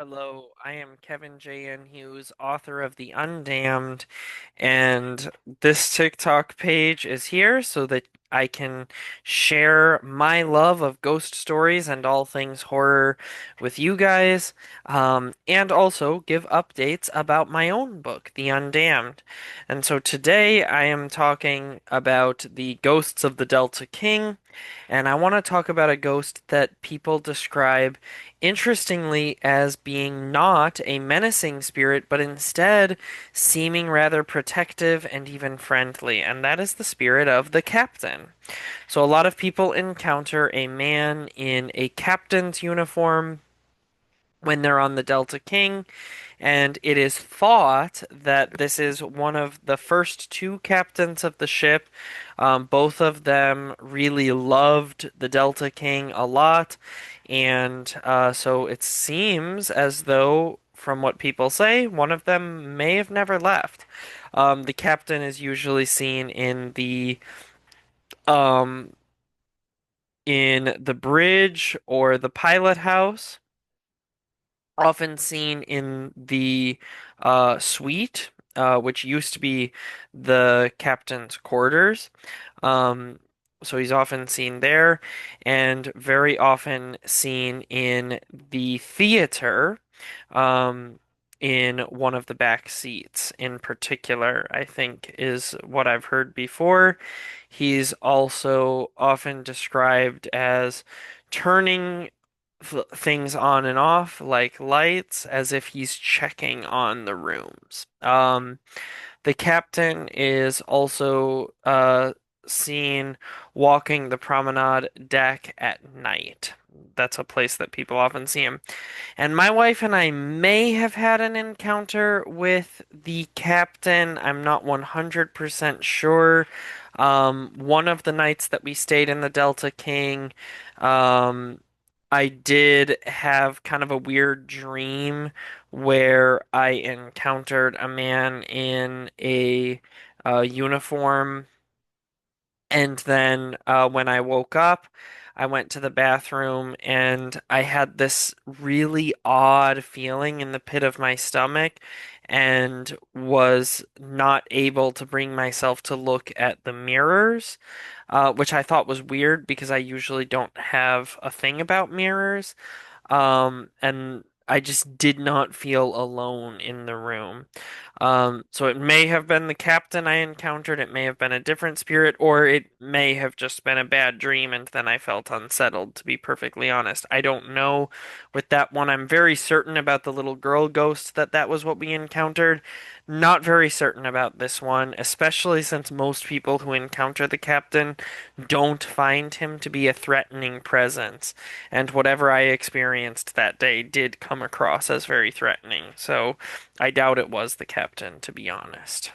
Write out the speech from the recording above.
Hello, I am Kevin J. N. Hughes, author of The Undamned, and this TikTok page is here so that I can share my love of ghost stories and all things horror with you guys, and also give updates about my own book, The Undamned. And so today I am talking about the ghosts of the Delta King, and I want to talk about a ghost that people describe interestingly as being not a menacing spirit, but instead seeming rather protective and even friendly, and that is the spirit of the captain. So a lot of people encounter a man in a captain's uniform when they're on the Delta King, and it is thought that this is one of the first two captains of the ship. Both of them really loved the Delta King a lot, and so it seems as though, from what people say, one of them may have never left. The captain is usually seen um, in the bridge or the pilot house, often seen in the suite, which used to be the captain's quarters. Um, so he's often seen there, and very often seen in the theater, um, in one of the back seats in particular, I think is what I've heard before. He's also often described as turning things on and off like lights as if he's checking on the rooms. The captain is also seen walking the promenade deck at night. That's a place that people often see him. And my wife and I may have had an encounter with the captain. I'm not 100% sure. One of the nights that we stayed in the Delta King, um, I did have kind of a weird dream where I encountered a man in a uniform, and then when I woke up, I went to the bathroom and I had this really odd feeling in the pit of my stomach and was not able to bring myself to look at the mirrors, which I thought was weird because I usually don't have a thing about mirrors. And I just did not feel alone in the room. So it may have been the captain I encountered, it may have been a different spirit, or it may have just been a bad dream and then I felt unsettled, to be perfectly honest. I don't know with that one. I'm very certain about the little girl ghost that was what we encountered. Not very certain about this one, especially since most people who encounter the captain don't find him to be a threatening presence. And whatever I experienced that day did come across as very threatening. So I doubt it was the captain, to be honest.